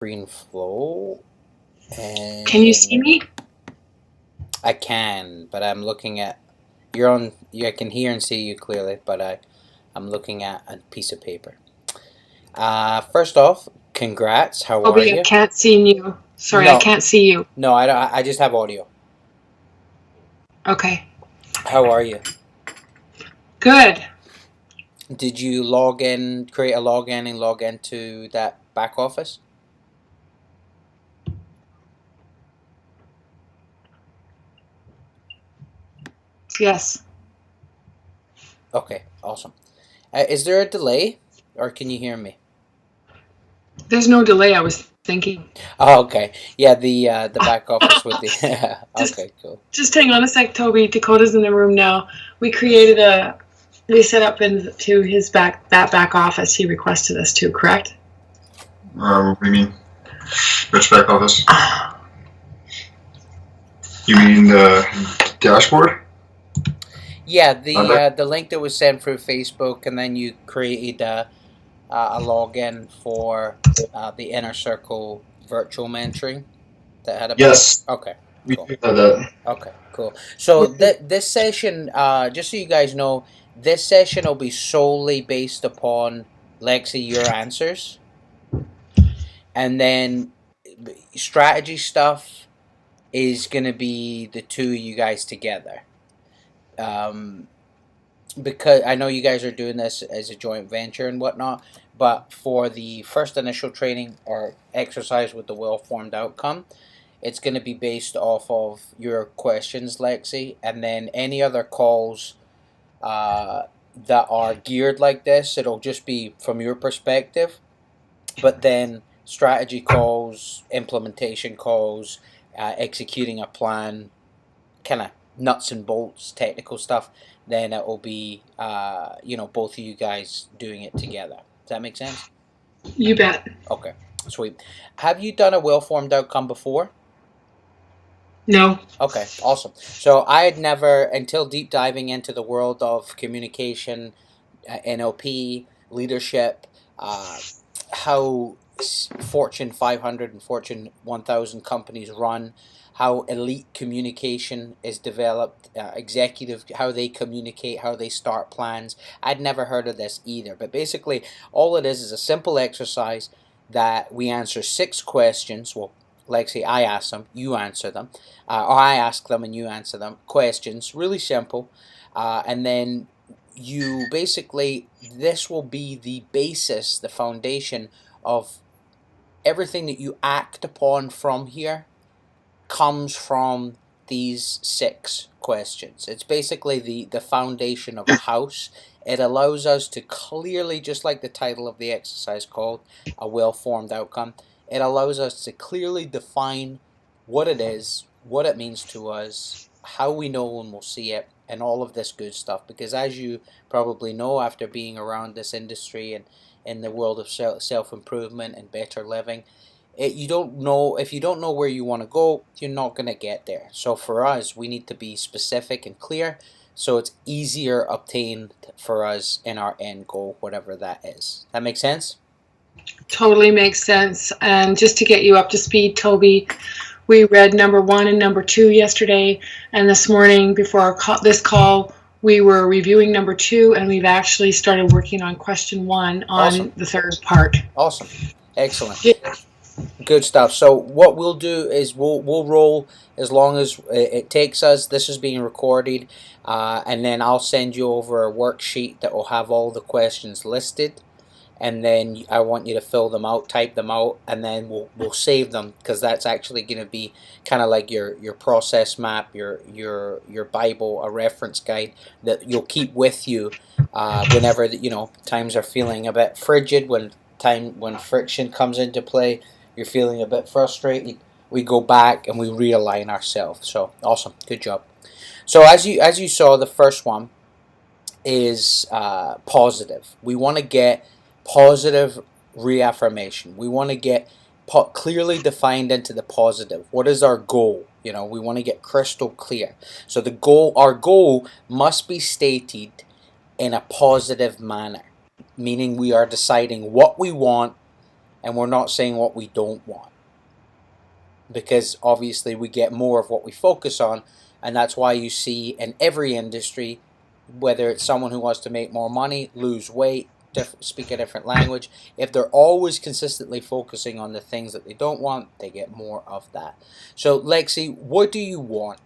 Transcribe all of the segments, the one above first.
screen flow. And Can you see me? I can, but I'm looking at you're on. I can hear and see you clearly, but I'm looking at a piece of paper. First off, congrats. How are Toby, I you? can't see you. Sorry, I No, can't see you. no, I don't. I just have audio. Okay. How are you? Good. Did you log in, create a login, and log into that back office? Yes. Okay, awesome. Is there a delay, or can you hear me? There's no delay, I was thinking. Oh, okay. Yeah, the back office with the. Just Okay, cool. just hang on a sec, Toby. Dakota's in the room now. We set up into his back office. He requested us to, correct? What do you mean? Which back office? You mean the dashboard? Yeah, the link that was sent through Facebook, and then you created a login for the Inner Circle virtual mentoring that had a Yes. Okay, We cool. do have that. Okay, cool. So this session, just so you guys know, this session will be solely based upon Lexie your answers, and then strategy stuff is gonna be the two of you guys together. Because I know you guys are doing this as a joint venture and whatnot, but for the first initial training or exercise with the well-formed outcome, it's going to be based off of your questions, Lexie, and then any other calls that are geared like this, it'll just be from your perspective. But then strategy calls, implementation calls, executing a plan, kind of nuts and bolts technical stuff, then it will be both of you guys doing it together. Does that make sense? You bet. Okay, sweet. Have you done a well-formed outcome before? No. Okay, awesome. So I had never, until deep diving into the world of communication, NLP, leadership, how Fortune 500 and Fortune 1000 companies run, how elite communication is developed, executive, how they communicate, how they start plans. I'd never heard of this either. But basically, all it is a simple exercise that we answer 6 questions. Well, Lexie, I ask them, you answer them. Or I ask them and you answer them. Questions, really simple. And then you basically, this will be the basis, the foundation of everything that you act upon from here comes from these 6 questions. It's basically the foundation of a house. It allows us to clearly, just like the title of the exercise called, a well-formed outcome, it allows us to clearly define what it is, what it means to us, how we know when we'll see it, and all of this good stuff. Because as you probably know, after being around this industry and in the world of self-improvement and better living, if you don't know where you want to go, you're not going to get there. So for us, we need to be specific and clear, so it's easier obtained for us in our end goal, whatever that is. That makes sense? Totally makes sense. And just to get you up to speed, Toby, we read number 1 and number 2 yesterday, and this morning before this call, we were reviewing number 2, and we've actually started working on question 1 on Awesome. the third part. Awesome. Excellent. Yeah. Good stuff. So what we'll do is we'll roll as long as it takes us. This is being recorded, and then I'll send you over a worksheet that will have all the questions listed, and then I want you to fill them out, type them out, and then we'll save them, because that's actually going to be kind of like your process map, your Bible, a reference guide that you'll keep with you whenever times are feeling a bit frigid, when friction comes into play, you're feeling a bit frustrated, we go back and we realign ourselves. So awesome, good job. So as you saw, the first one is positive. We want to get positive reaffirmation. We want to get clearly defined into the positive. What is our goal? We want to get crystal clear. So our goal must be stated in a positive manner, meaning we are deciding what we want and we're not saying what we don't want, because obviously we get more of what we focus on, and that's why you see in every industry, whether it's someone who wants to make more money, lose weight, speak a different language, if they're always consistently focusing on the things that they don't want, they get more of that. So Lexie, what do you want?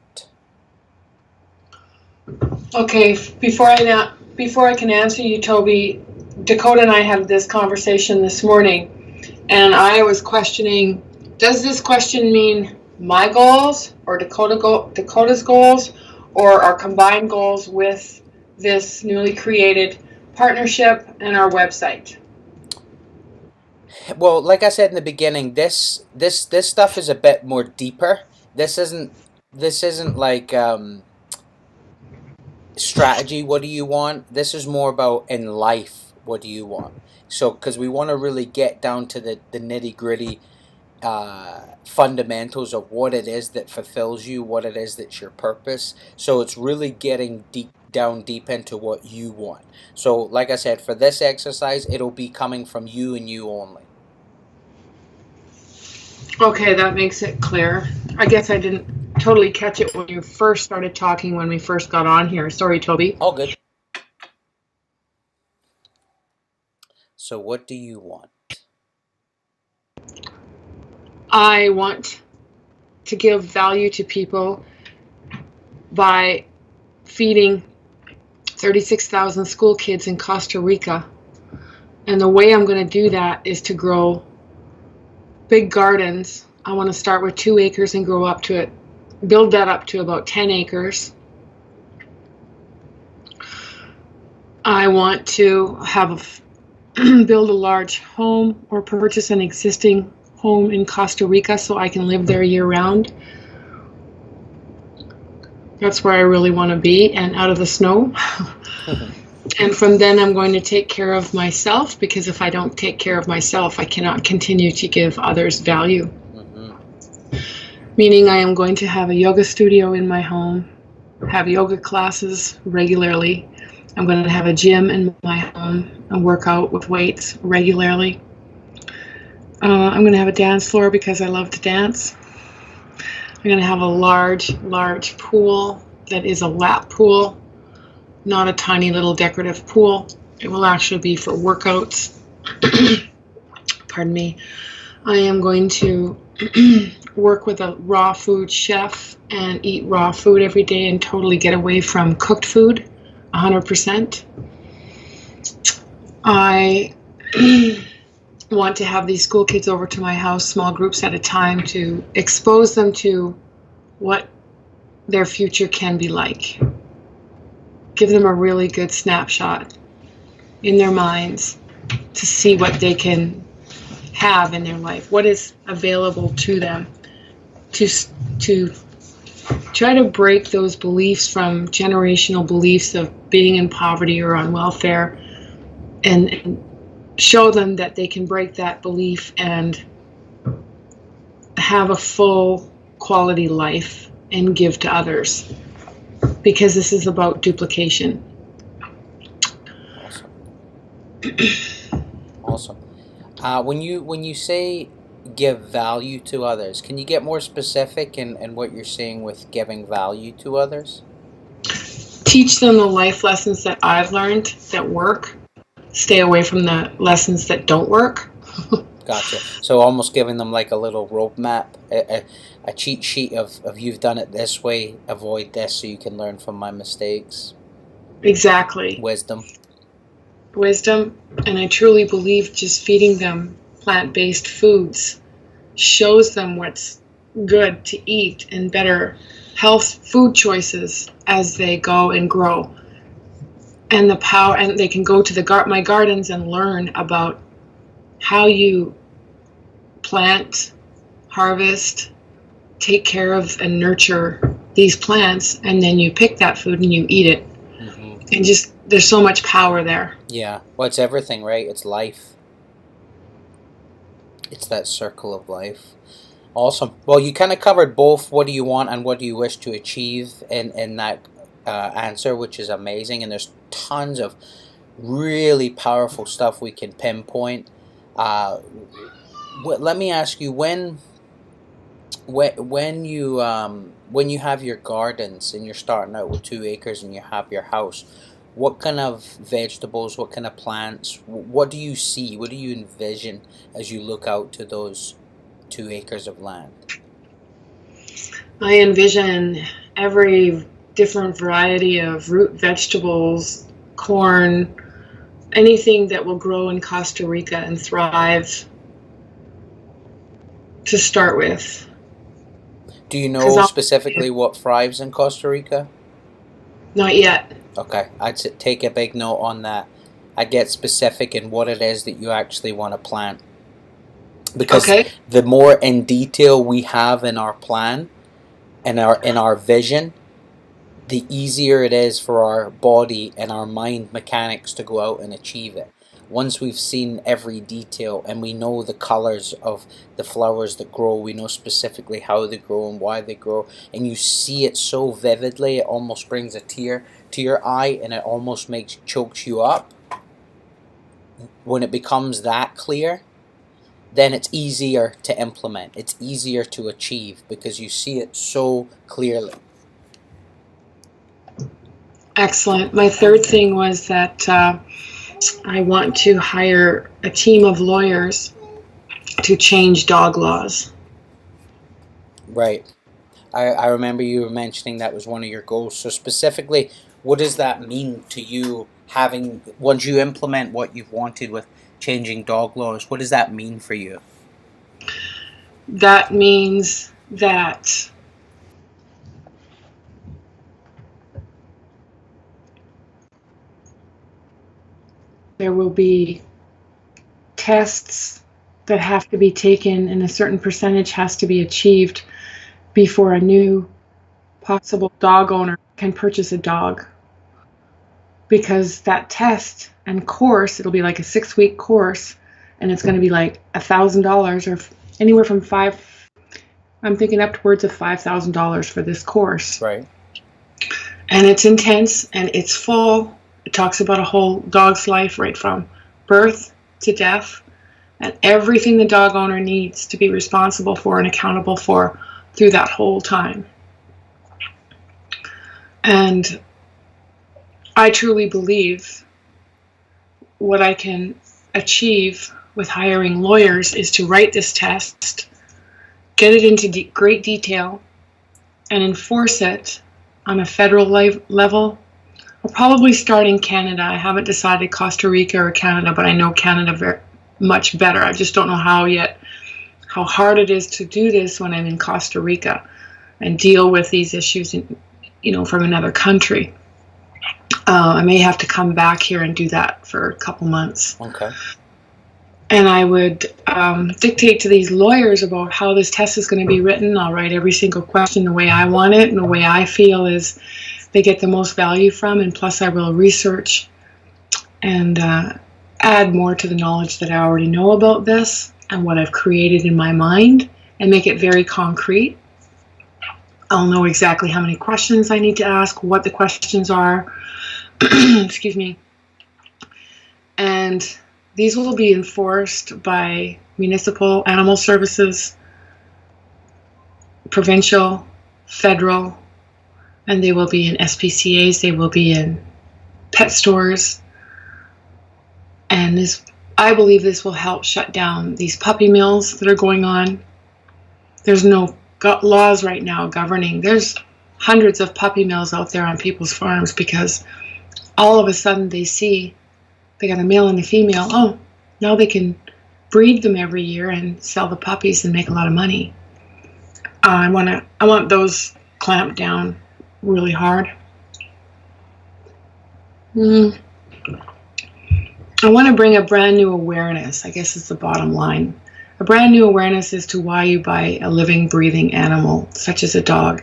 Okay, before I can answer you, Toby, Dakota and I had this conversation this morning, and I was questioning, does this question mean my goals or Dakota's goals, or our combined goals with this newly created partnership and our website? Well, like I said in the beginning, this stuff is a bit more deeper. This isn't like strategy, what do you want? This is more about in life, what do you want? So, because we want to really get down to the nitty gritty fundamentals of what it is that fulfills you, what it is that's your purpose. So it's really getting deep into what you want. So, like I said, for this exercise, it'll be coming from you and you only. Okay, that makes it clear. I guess I didn't totally catch it when you first started talking, when we first got on here. Sorry, Toby. All good. So what do you want? I want to give value to people by feeding 36,000 school kids in Costa Rica. And the way I'm going to do that is to grow big gardens. I want to start with 2 acres and grow up to it, build that up to about 10 acres. I want to have build a large home or purchase an existing home in Costa Rica so I can live there year round. That's where I really want to be, and out of the snow. And from then I'm going to take care of myself, because if I don't take care of myself, I cannot continue to give others value. Meaning I am going to have a yoga studio in my home, have yoga classes regularly. I'm going to have a gym in my home and work out with weights regularly. I'm going to have a dance floor because I love to dance. I'm going to have a large pool that is a lap pool, not a tiny little decorative pool. It will actually be for workouts. Pardon me. I am going to work with a raw food chef and eat raw food every day and totally get away from cooked food, 100%. I want to have these school kids over to my house, small groups at a time, to expose them to what their future can be like. Give them a really good snapshot in their minds to see what they can have in their life, what is available to them, to try to break those beliefs from generational beliefs of being in poverty or on welfare, and show them that they can break that belief and have a full quality life and give to others, because this is about duplication. Awesome. When you say give value to others, can you get more specific in what you're saying with giving value to others? Teach them the life lessons that I've learned that work. Stay away from the lessons that don't work. Gotcha. So almost giving them like a little roadmap, a cheat sheet of you've done it this way, avoid this so you can learn from my mistakes. Exactly. Wisdom. And I truly believe just feeding them plant-based foods shows them what's good to eat and better health food choices as they go and grow. And the power, and they can go to my gardens and learn about how you plant, harvest, take care of, and nurture these plants, and then you pick that food and you eat it. And just, there's so much power there. Yeah. Well, it's everything, right? It's life. It's that circle of life. Awesome. Well, you kind of covered both what do you want and what do you wish to achieve in that answer, which is amazing. And there's tons of really powerful stuff we can pinpoint. Let me ask you, when you have your gardens and you're starting out with 2 acres and you have your house, what kind of vegetables, what kind of plants, what do you see? What do you envision as you look out to those 2 acres of land? I envision every different variety of root vegetables, corn, anything that will grow in Costa Rica and thrive to start with. Do you know specifically what thrives in Costa Rica? Not yet. Okay, take a big note on that. I get specific in what it is that you actually want to plant. Because Okay. the more in detail we have in our plan, in our vision, the easier it is for our body and our mind mechanics to go out and achieve it. Once we've seen every detail and we know the colors of the flowers that grow, we know specifically how they grow and why they grow, and you see it so vividly, it almost brings a tear to your eye and it almost chokes you up. When it becomes that clear, then it's easier to implement. It's easier to achieve because you see it so clearly. Excellent. My third thing was that I want to hire a team of lawyers to change dog laws. Right. I remember you were mentioning that was one of your goals. So specifically, what does that mean to you once you implement what you've wanted with changing dog laws, what does that mean for you? That means that there will be tests that have to be taken and a certain percentage has to be achieved before a new possible dog owner can purchase a dog. Because that test and course, it'll be like a 6-week course, and it's going to be like $1,000 or anywhere from I'm thinking upwards of $5,000 for this course. Right. And it's intense and it's full. It talks about a whole dog's life, right from birth to death, and everything the dog owner needs to be responsible for and accountable for through that whole time. And I truly believe what I can achieve with hiring lawyers is to write this test, get it into great detail, and enforce it on a federal level. I'll probably start in Canada. I haven't decided Costa Rica or Canada, but I know Canada very much better. I just don't know how hard it is to do this when I'm in Costa Rica and deal with these issues, from another country. I may have to come back here and do that for a couple months. Okay. And I would dictate to these lawyers about how this test is going to be written. I'll write every single question the way I want it and the way I feel is they get the most value from. And plus I will research and add more to the knowledge that I already know about this and what I've created in my mind and make it very concrete. I'll know exactly how many questions I need to ask, what the questions are. Excuse me. And these will be enforced by municipal animal services, provincial, federal, and they will be in SPCAs, they will be in pet stores. And I believe this will help shut down these puppy mills that are going on. There's no laws right now governing. There's hundreds of puppy mills out there on people's farms because all of a sudden they see they got a male and a female. Oh, now they can breed them every year and sell the puppies and make a lot of money. I want those clamped down really hard. I want to bring a brand new awareness, I guess is the bottom line. A brand new awareness as to why you buy a living, breathing animal, such as a dog.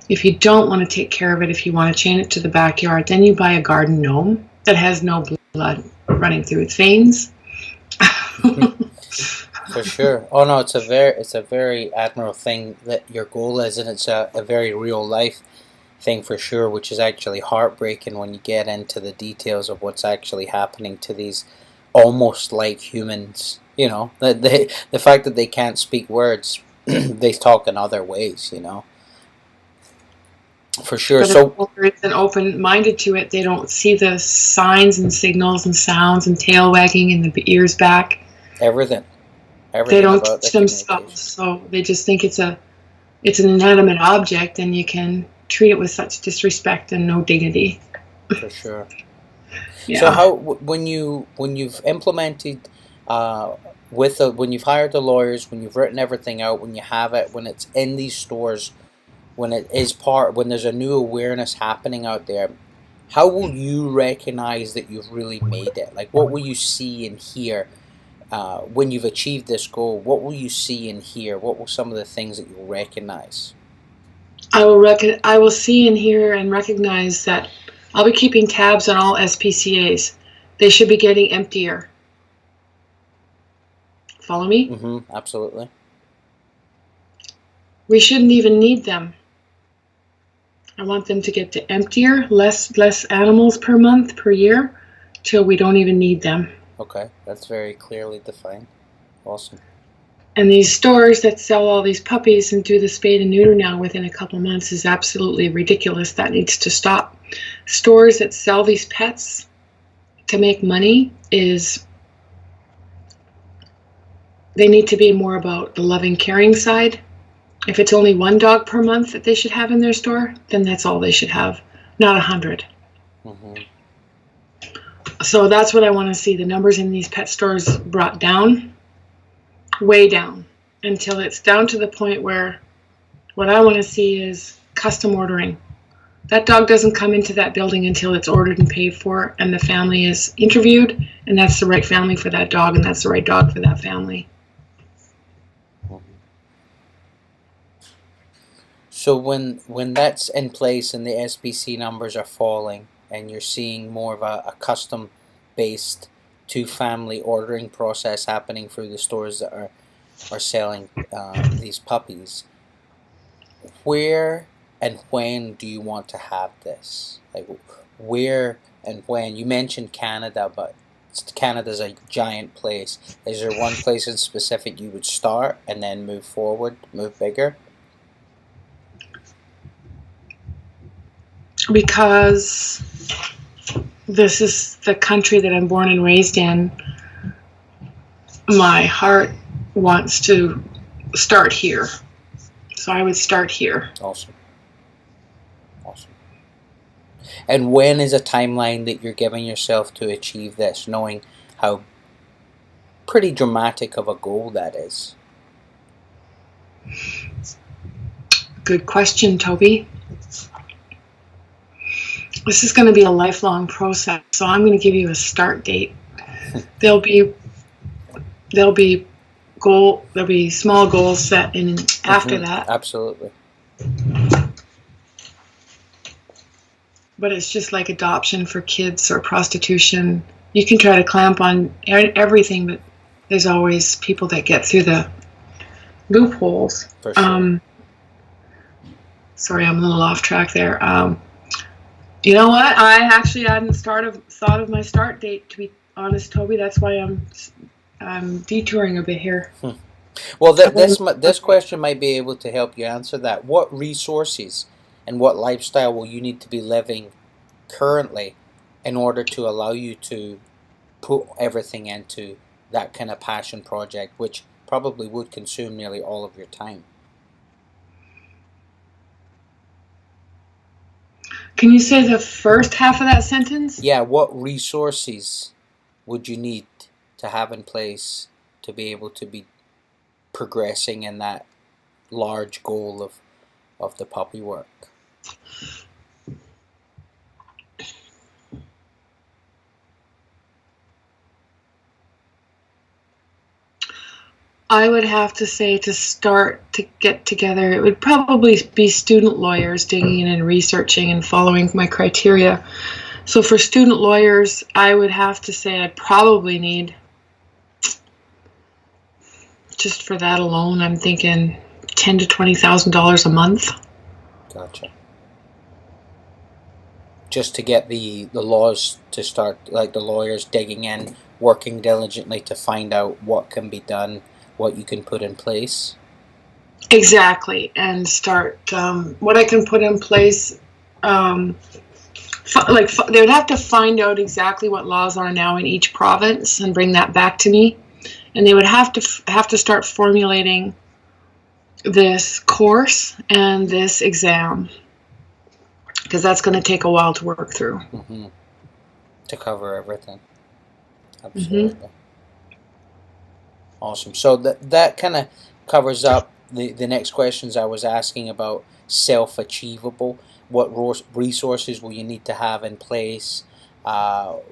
If you don't want to take care of it, if you want to chain it to the backyard, then you buy a garden gnome that has no blood running through its veins. For sure. Oh no, it's a very admirable thing that your goal is, and it's a very real life thing for sure, which is actually heartbreaking when you get into the details of what's actually happening to these almost like humans You know, the fact that they can't speak words, they talk in other ways. You know, for sure. But if So there isn't open-minded to it, they don't see the signs and signals and sounds and tail wagging and the ears back. everything, They everything don't about the teach themselves, communication. so they just think it's an inanimate object, and you can treat it with such disrespect and no dignity. For sure. Yeah. So how when you've implemented when you've hired the lawyers, when you've written everything out, when you have it, when it's in these stores, when it is when there's a new awareness happening out there, how will you recognize that you've really made it? Like, what will you see and hear when you've achieved this goal? What will you see and hear? What will some of the things that you'll recognize? I will see and hear and recognize that I'll be keeping tabs on all SPCAs. They should be getting emptier. Follow me? Mm-hmm. Absolutely. We shouldn't even need them. I want them to get to emptier, less animals per month, per year, till we don't even need them. Okay, that's very clearly defined. Awesome. And these stores that sell all these puppies and do the spay and neuter now within a couple months is absolutely ridiculous. That needs to stop. Stores that sell these pets to make money they need to be more about the loving, caring side. If it's only one dog per month that they should have in their store, then that's all they should have, not 100. Mm-hmm. So that's what I want to see, the numbers in these pet stores brought down, way down, until it's down to the point where what I want to see is custom ordering. That dog doesn't come into that building until it's ordered and paid for, and the family is interviewed, and that's the right family for that dog, and that's the right dog for that family. So when that's in place and the SPC numbers are falling and you're seeing more of a custom-based two-family ordering process happening through the stores that are selling these puppies, where and when do you want to have this? Like, where and when? You mentioned Canada, but Canada's a giant place. Is there one place in specific you would start and then move forward, move bigger? Because this is the country that I'm born and raised in, my heart wants to start here. So I would start here. Awesome. Awesome. And when is a timeline that you're giving yourself to achieve this, knowing how pretty dramatic of a goal that is? Good question, Toby. This is going to be a lifelong process, so I'm going to give you a start date. There'll be small goals set in after that. Absolutely. But it's just like adoption for kids or prostitution. You can try to clamp on everything, but there's always people that get through the loopholes. For sure. Sorry, I'm a little off track there. You know what? I actually hadn't thought of my start date, to be honest, Toby. That's why I'm detouring a bit here. Well, this question might be able to help you answer that. What resources and what lifestyle will you need to be living currently in order to allow you to put everything into that kind of passion project, which probably would consume nearly all of your time? Can you say the first half of that sentence? Yeah, what resources would you need to have in place to be able to be progressing in that large goal of the puppy work? I would have to say, to start to get together, it would probably be student lawyers digging in and researching and following my criteria. So for student lawyers, I would have to say I'd probably need, just for that alone, I'm thinking $10,000 to $20,000 a month. Gotcha. Just to get the laws to start, like the lawyers digging in, working diligently to find out what can be done, what you can put in place. Exactly, and start what I can put in place. They would have to find out exactly what laws are now in each province and bring that back to me, and they would have to start formulating this course and this exam, because that's going to take a while to work through. Mm-hmm. To cover everything. Absolutely. Mm-hmm. Awesome. So that kind of covers up the next questions I was asking about self-achievable. What resources will you need to have in place? What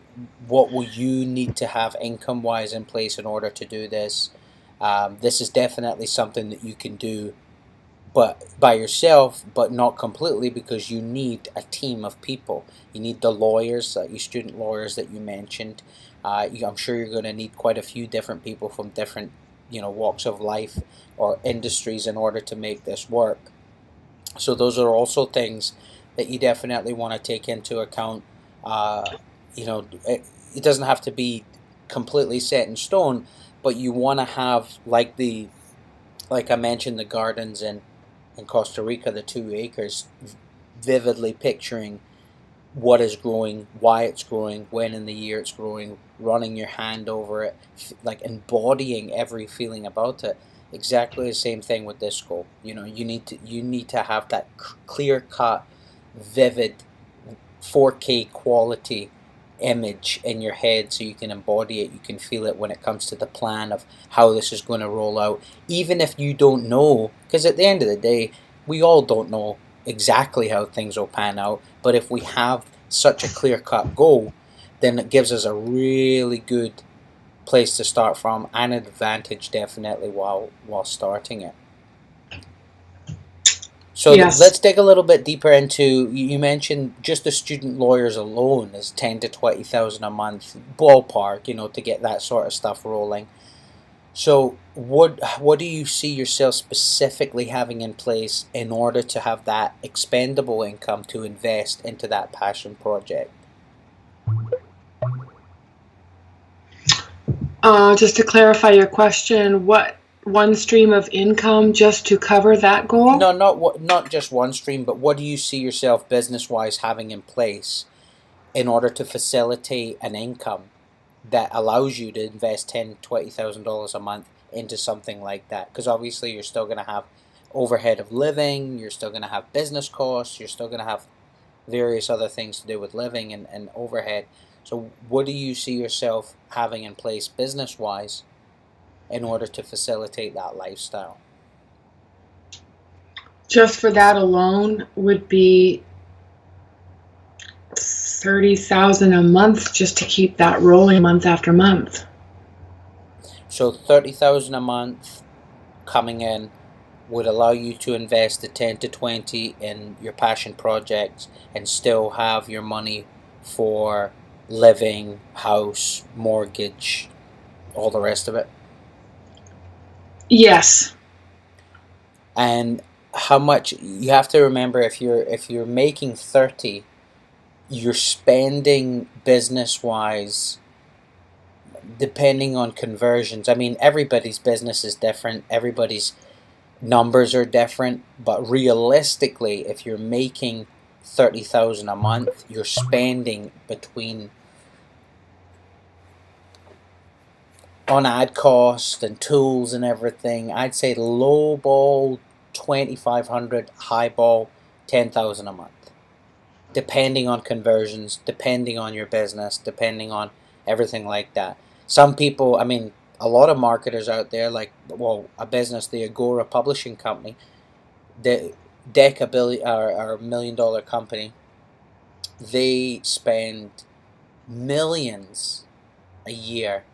will you need to have income-wise in place in order to do this? This is definitely something that you can do but by yourself, but not completely, because you need a team of people. You need the lawyers, your student lawyers that you mentioned. I'm sure you're going to need quite a few different people from different, walks of life or industries in order to make this work. So those are also things that you definitely want to take into account. It doesn't have to be completely set in stone, but you want to have like I mentioned, the gardens in Costa Rica, the 2 acres, vividly picturing what is growing, why it's growing, when in the year it's growing, running your hand over it, like embodying every feeling about it. Exactly the same thing with this goal. You need to have that clear cut, vivid, 4K quality image in your head so you can embody it, you can feel it when it comes to the plan of how this is going to roll out, even if you don't know, because at the end of the day we all don't know exactly how things will pan out, but if we have such a clear-cut goal, then it gives us a really good place to start from, and an advantage definitely while starting it. So yes. Let's dig a little bit deeper into, you mentioned just the student lawyers alone is 10 to 20,000 a month ballpark, to get that sort of stuff rolling. So what do you see yourself specifically having in place in order to have that expendable income to invest into that passion project? Just to clarify your question, what one stream of income just to cover that goal? No, not just one stream, but what do you see yourself business-wise having in place in order to facilitate an income that allows you to invest $10,000-$20,000 a month into something like that? Because obviously you're still going to have overhead of living, you're still going to have business costs, you're still going to have various other things to do with living and overhead. So what do you see yourself having in place business-wise in order to facilitate that lifestyle? Just for that alone would be $30,000 a month just to keep that rolling month after month. So $30,000 a month coming in would allow you to invest the 10 to 20 in your passion projects and still have your money for living, house, mortgage, all the rest of it. Yes. And how much you have to remember, if you're making 30, you're spending business wise, depending on conversions. I mean, everybody's business is different, everybody's numbers are different, but realistically, if you're making 30,000 a month, you're spending between, on ad cost and tools and everything, I'd say low ball 2,500, high ball 10,000 a month, depending on conversions, depending on your business, depending on everything like that. Some people, I mean, a lot of marketers out there, a business, the Agora Publishing Company, the $1 million company, they spend millions a year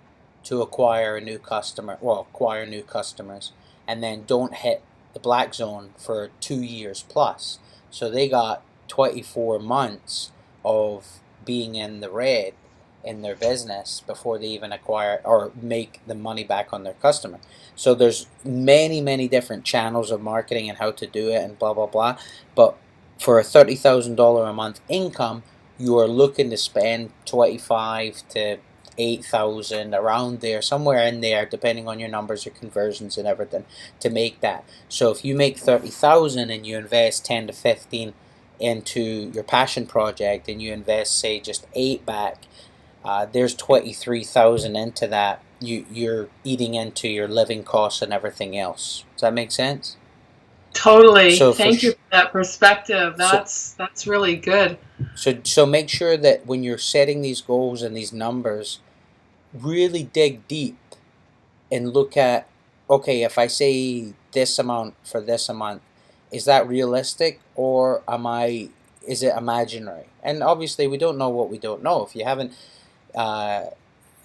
to acquire new customers, and then don't hit the black zone for 2 years plus. So they got 24 months of being in the red in their business before they even acquire or make the money back on their customer. So there's many different channels of marketing and how to do it and blah blah blah. But for a $30,000 a month income, you are looking to spend 25 to 8,000, around there, somewhere in there, depending on your numbers, your conversions and everything, to make that. So if you make 30,000 and you invest 10 to 15 into your passion project, and you invest, say, just 8 back, there's 23,000 into that. You're eating into your living costs and everything else. Does that make sense? Totally. So Thank you for that perspective. That's really good. So make sure that when you're setting these goals and these numbers, really dig deep and look at, okay, if I say this amount for this a month, is that realistic, or is it imaginary? And obviously we don't know what we don't know. If you haven't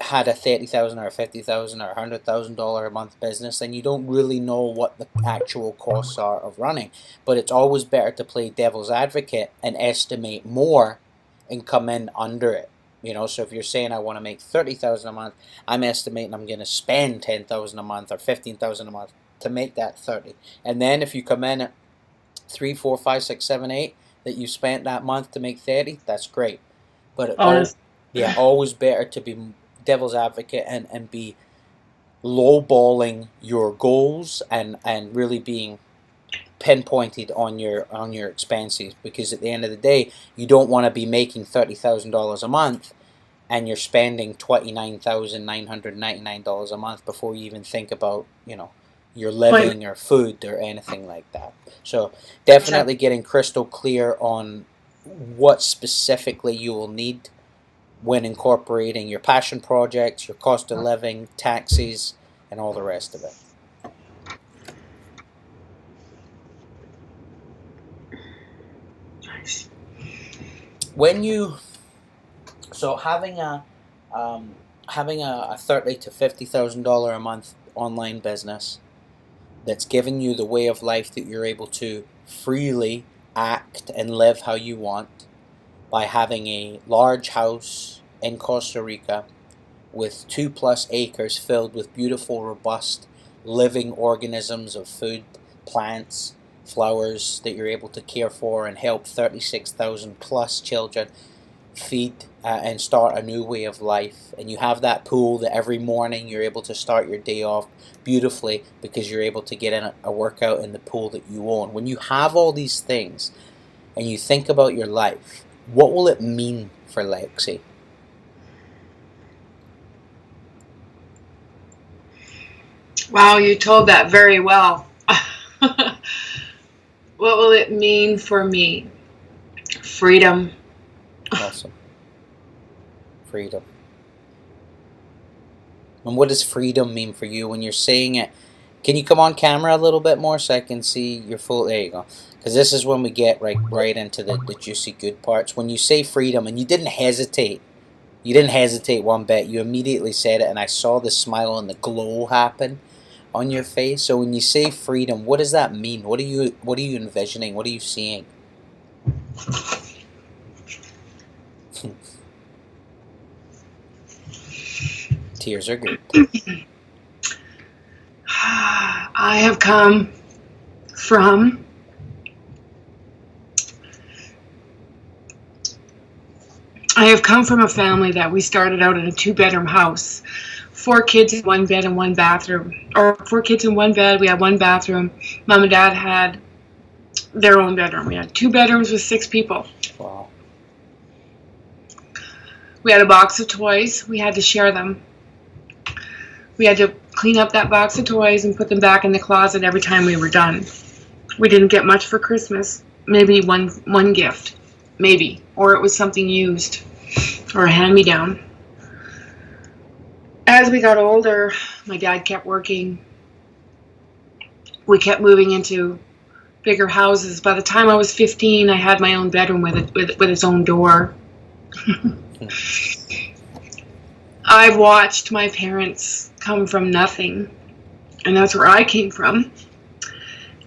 had a 30,000 or a 50,000 or $100,000 a month business, then you don't really know what the actual costs are of running. But it's always better to play devil's advocate and estimate more and come in under it. So if you're saying I want to make 30,000 a month, I'm estimating I'm going to spend 10,000 a month or 15,000 a month to make that 30. And then if you come in at 3, 4, 5, 6, 7, 8 that you spent that month to make 30, that's great. But always better to be devil's advocate and be lowballing your goals and really being pinpointed on your expenses, because at the end of the day, you don't want to be making $30,000 a month and you're spending $29,999 a month before you even think about your living or food or anything like that. So definitely getting crystal clear on what specifically you will need when incorporating your passion projects, your cost of living, taxes, and all the rest of it. Nice. Having a $30,000 to $50,000 a month online business that's giving you the way of life that you're able to freely act and live how you want, by having a large house in Costa Rica with 2+ acres filled with beautiful, robust, living organisms of food, plants, flowers that you're able to care for and help 36,000 plus children feed and start a new way of life. And you have that pool that every morning you're able to start your day off beautifully because you're able to get in a workout in the pool that you own. When you have all these things and you think about your life, what will it mean for Lexie? Wow, you told that very well. What will it mean for me? Freedom. Awesome. Freedom. And what does freedom mean for you when you're saying it? Can you come on camera a little bit more so I can see your full... There you go. Because this is when we get right into the juicy good parts. When you say freedom, and you didn't hesitate one bit. You immediately said it, and I saw the smile and the glow happen on your face. So when you say freedom, what does that mean? What are you envisioning? What are you seeing? Tears are good. I have come from a family that we started out in a 2-bedroom house. 4 kids in 1 bed and 1 bathroom. Or 4 kids in 1 bed, we had 1 bathroom. Mom and Dad had their own bedroom. We had 2 bedrooms with 6 people. Wow. We had a box of toys. We had to share them. We had to clean up that box of toys and put them back in the closet every time we were done. We didn't get much for Christmas. Maybe one gift. Maybe. Or it was something used. Or a hand-me-down. As we got older, my dad kept working. We kept moving into bigger houses. By the time I was 15, I had my own bedroom with its own door. I've watched my parents come from nothing, and that's where I came from.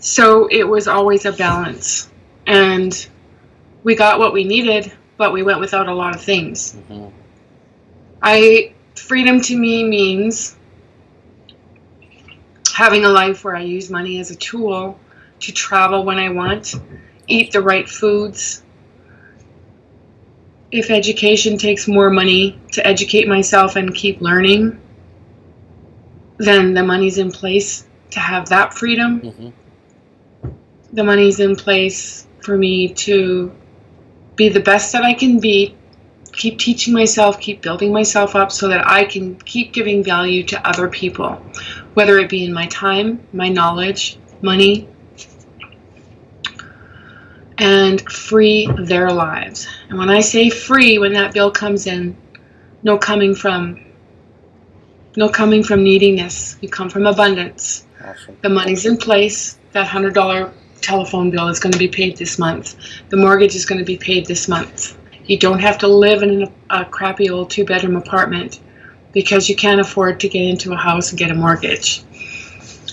So it was always a balance, and we got what we needed, but we went without a lot of things. Mm-hmm. Freedom to me means having a life where I use money as a tool to travel when I want, eat the right foods, if education takes more money to educate myself and keep learning, then the money's in place to have that freedom. Mm-hmm. The money's in place for me to be the best that I can be, keep teaching myself, keep building myself up so that I can keep giving value to other people, whether it be in my time, my knowledge, money, and free their lives. And when I say free, when that bill comes in, no coming from neediness. You come from abundance. Awesome. The money's in place. That $100 telephone bill is going to be paid this month. The mortgage is going to be paid this month. You don't have to live in a crappy old 2-bedroom apartment because you can't afford to get into a house and get a mortgage.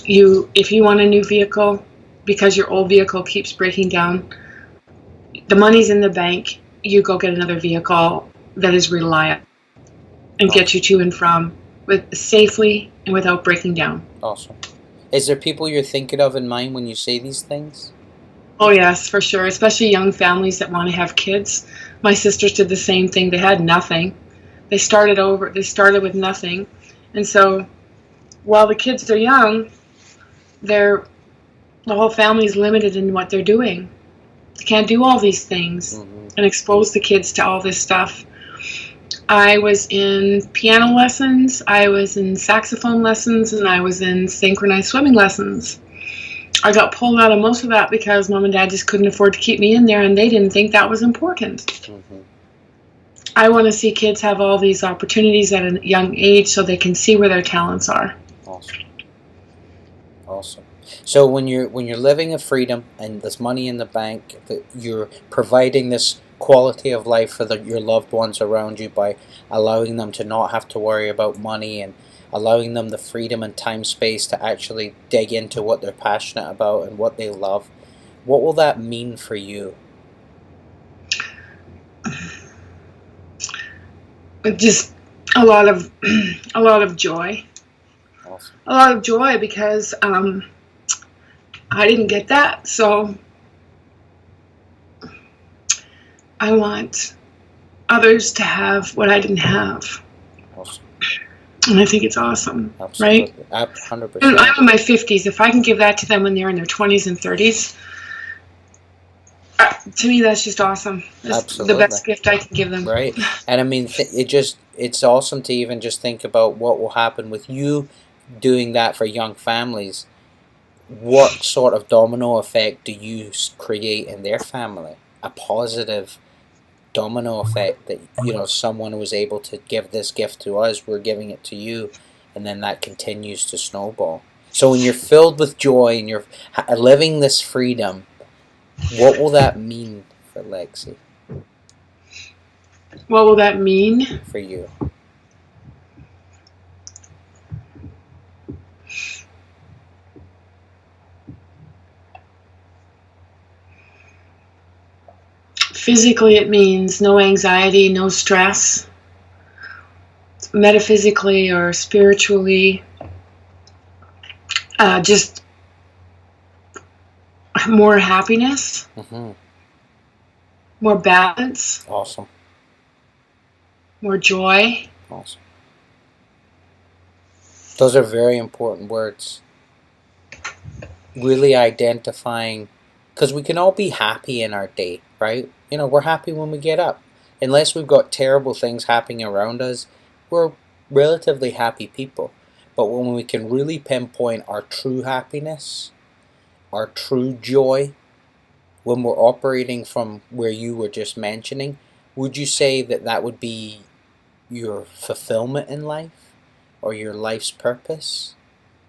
If you want a new vehicle because your old vehicle keeps breaking down, the money's in the bank. You go get another vehicle that is reliable and get you to and from safely and without breaking down. Awesome. Is there people you're thinking of in mind when you say these things? Oh yes, for sure. Especially young families that want to have kids. My sisters did the same thing. They had nothing. They started with nothing. And so while the kids are young, the whole family's limited in what they're doing. They can't do all these things and expose the kids to all this stuff. I was in piano lessons, I was in saxophone lessons, and I was in synchronized swimming lessons. I got pulled out of most of that because Mom and Dad just couldn't afford to keep me in there, and they didn't think that was important. I want to see kids have all these opportunities at a young age so they can see where their talents are. Awesome. So when you're living a freedom and there's money in the bank, that you're providing this quality of life for your loved ones around you by allowing them to not have to worry about money and allowing them the freedom and time space to actually dig into what they're passionate about and what they love. What will that mean for you? Just a lot of joy. Awesome. A lot of joy because I didn't get that, so I want others to have what I didn't have. Awesome. And I think it's awesome. Absolutely. Right? 100%. And I'm in my 50s. If I can give that to them when they're in their 20s and 30s, to me that's just awesome. It's Absolutely. the best gift I can give them. Right. And I mean, it's awesome to even just think about what will happen with you doing that for young families. What sort of domino effect do you create in their family? A positive domino effect that, someone was able to give this gift to us, we're giving it to you, and then that continues to snowball. So when you're filled with joy and you're living this freedom, what will that mean for Lexie? What will that mean? For you. Physically, it means no anxiety, no stress. Metaphysically or spiritually, just more happiness, more balance. Awesome. More joy. Awesome. Those are very important words. Really identifying, because we can all be happy in our day, right? We're happy when we get up. Unless we've got terrible things happening around us, we're relatively happy people. But when we can really pinpoint our true happiness, our true joy, when we're operating from where you were just mentioning, would you say that would be your fulfillment in life or your life's purpose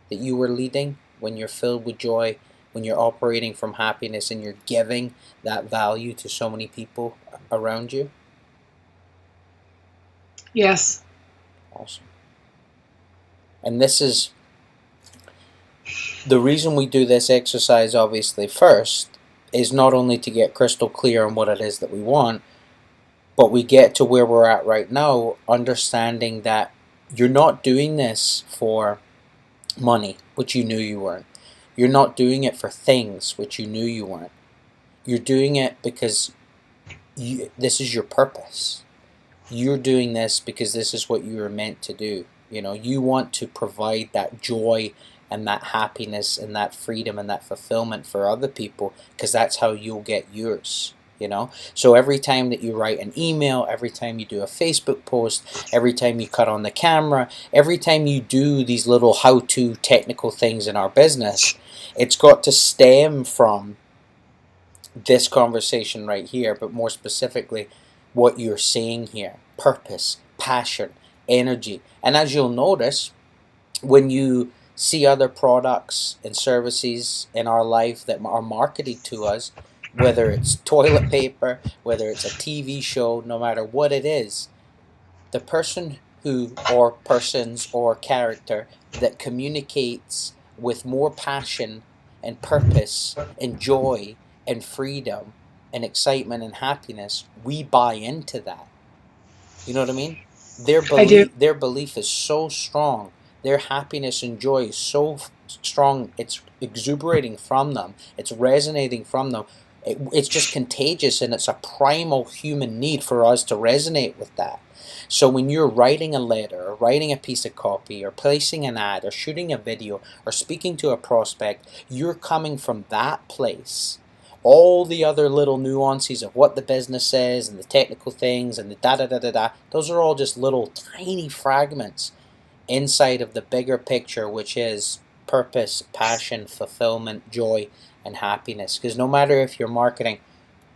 that you were leading when you're filled with joy, when you're operating from happiness and you're giving that value to so many people around you? Yes. Awesome. And this is the reason we do this exercise, obviously, first, is not only to get crystal clear on what it is that we want, but we get to where we're at right now, understanding that you're not doing this for money, which you knew you weren't. You're not doing it for things, which you knew you weren't. You're doing it because this is your purpose. You're doing this because this is what you were meant to do. You want to provide that joy and that happiness and that freedom and that fulfillment for other people, because that's how you'll get yours. So every time that you write an email, every time you do a Facebook post, every time you cut on the camera, every time you do these little how-to technical things in our business, it's got to stem from this conversation right here, but more specifically what you're saying here: purpose, passion, energy. And as you'll notice, when you see other products and services in our life that are marketed to us, whether it's toilet paper, whether it's a TV show, no matter what it is, the person who, or persons, or character that communicates with more passion and purpose and joy and freedom and excitement and happiness, we buy into that. You know what I mean? I do. Their belief is so strong. Their happiness and joy is so strong. It's exuberating from them. It's resonating from them. It's just contagious, and it's a primal human need for us to resonate with that. So when you're writing a letter, or writing a piece of copy, or placing an ad, or shooting a video, or speaking to a prospect, you're coming from that place. All the other little nuances of what the business is and the technical things and the da-da-da-da-da, those are all just little tiny fragments inside of the bigger picture, which is purpose, passion, fulfillment, joy, and happiness. Because no matter if you're marketing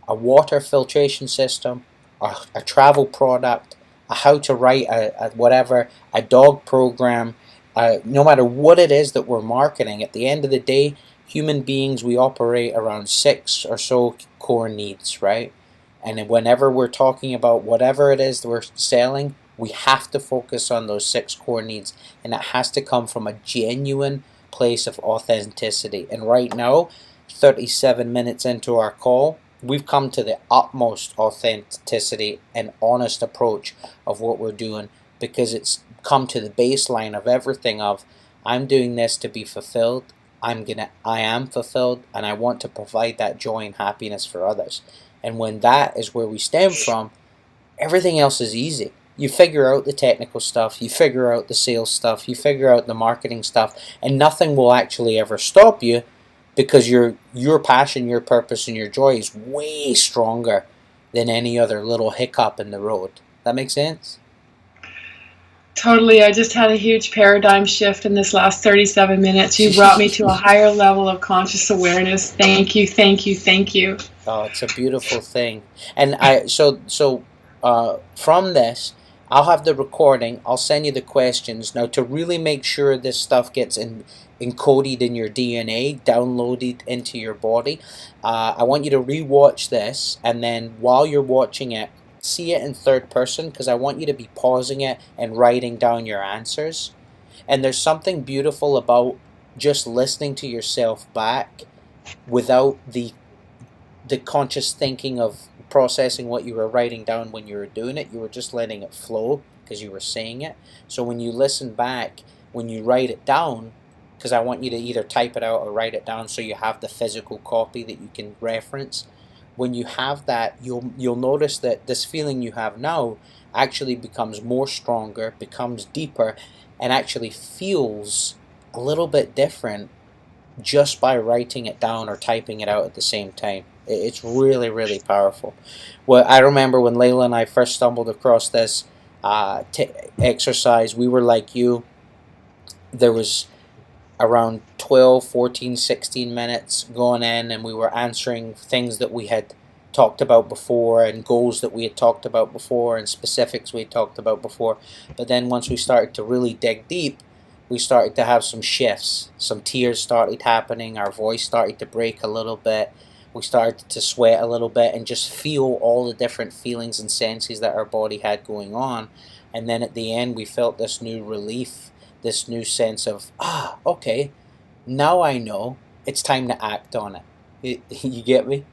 a water filtration system, a travel product, a how to write a dog program, no matter what it is that we're marketing, at the end of the day, human beings, we operate around 6 or so core needs, right? And whenever we're talking about whatever it is that we're selling, we have to focus on those 6 core needs, and it has to come from a genuine place of authenticity. And right now, 37 minutes into our call, we've come to the utmost authenticity and honest approach of what we're doing, because it's come to the baseline of everything of, I'm doing this to be fulfilled. I am fulfilled, and I want to provide that joy and happiness for others. And when that is where we stem from, everything else is easy. You figure out the technical stuff, you figure out the sales stuff, you figure out the marketing stuff, and nothing will actually ever stop you, because your passion, your purpose, and your joy is way stronger than any other little hiccup in the road. That makes sense? Totally. I just had a huge paradigm shift in this last 37 minutes. You brought me to a higher level of conscious awareness. Thank you, thank you, thank you. Oh, it's a beautiful thing. And from this, I'll have the recording. I'll send you the questions. Now, to really make sure this stuff gets encoded in your DNA, downloaded into your body, I want you to rewatch this, and then while you're watching it, see it in third person, because I want you to be pausing it and writing down your answers. And there's something beautiful about just listening to yourself back without the conscious thinking of processing what you were writing down when you were doing it. You were just letting it flow because you were saying it. So when you listen back, when you write it down, because I want you to either type it out or write it down so you have the physical copy that you can reference. When you have that, you'll notice that this feeling you have now actually becomes more stronger, becomes deeper, and actually feels a little bit different just by writing it down or typing it out at the same time. It's really, really powerful. Well, I remember when Layla and I first stumbled across this exercise, we were like you. There was around 12, 14, 16 minutes going in, and we were answering things that we had talked about before, and goals that we had talked about before, and specifics we had talked about before. But then once we started to really dig deep, we started to have some shifts. Some tears started happening. Our voice started to break a little bit. We started to sweat a little bit and just feel all the different feelings and senses that our body had going on. And then at the end, we felt this new relief, this new sense of, okay, now I know it's time to act on it. You get me?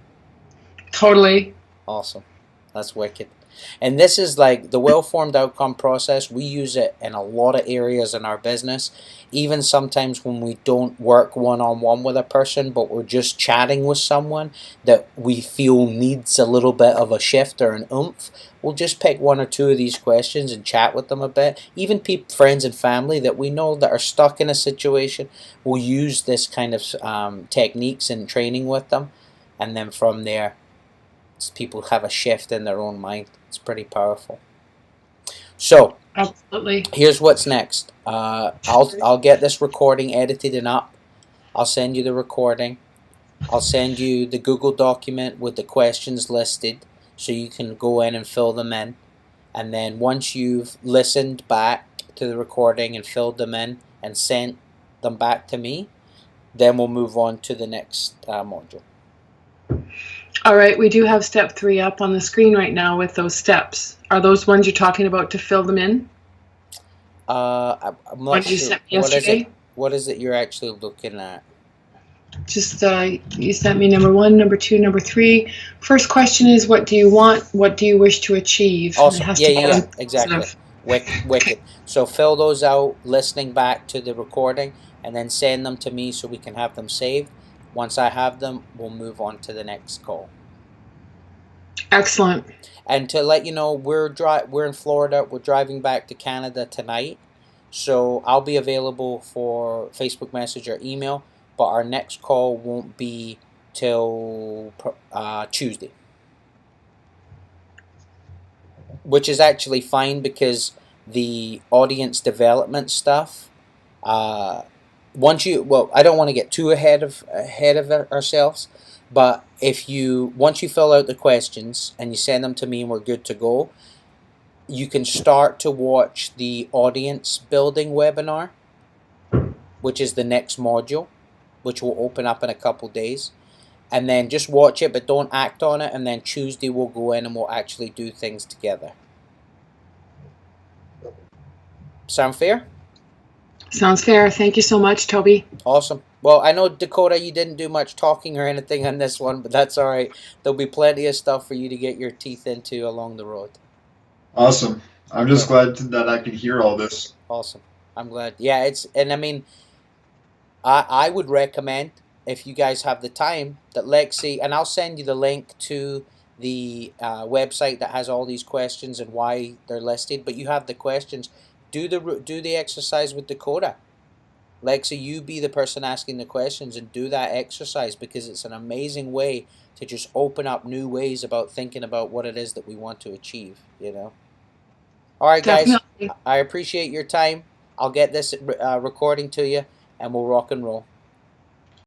Totally. Awesome. That's wicked. And this is like the well-formed outcome process. We use it in a lot of areas in our business, even sometimes when we don't work one-on-one with a person, but we're just chatting with someone that we feel needs a little bit of a shift or an oomph. We'll just pick one or two of these questions and chat with them a bit. Even friends and family that we know that are stuck in a situation, we'll use this kind of techniques and training with them. And then from there, people have a shift in their own mind. It's pretty powerful. So, Absolutely. here's what's next. I'll get this recording edited and up. I'll send you the recording. I'll send you the Google document with the questions listed, so you can go in and fill them in. And then once you've listened back to the recording and filled them in and sent them back to me, then we'll move on to the next module. All right, we do have step 3 up on the screen right now with those steps. Are those ones you're talking about to fill them in? I'm not What sure. you sent yesterday? What is it you're actually looking at? Just you sent me number 1, number 2, number 3. First question is, what do you want? What do you wish to achieve? Awesome. Yeah, Positive. exactly. Wicked. So fill those out, listening back to the recording, and then send them to me so we can have them saved. Once I have them, we'll move on to the next call. Excellent. And to let you know, we're in Florida. We're driving back to Canada tonight, so I'll be available for Facebook Message or email. But our next call won't be till Tuesday, which is actually fine because the audience development stuff. I don't want to get too ahead of ourselves, but once you fill out the questions and you send them to me and we're good to go, you can start to watch the audience building webinar, which is the next module, which will open up in a couple days. And then just watch it, but don't act on it. And then Tuesday we'll go in and we'll actually do things together. Sound fair? Sounds fair. Thank you so much, Toby. Awesome. Well, I know, Dakota, you didn't do much talking or anything on this one, but that's all right. There'll be plenty of stuff for you to get your teeth into along the road. Awesome. I'm just glad that I could hear all this. Awesome. I'm glad. Yeah, I would recommend, if you guys have the time, that Lexie, and I'll send you the link to the website that has all these questions and why they're listed, but you have the questions. Do the exercise with Dakota. Lexie, you be the person asking the questions and do that exercise, because it's an amazing way to just open up new ways about thinking about what it is that we want to achieve, All right, guys. Definitely. I appreciate your time. I'll get this recording to you, and we'll rock and roll.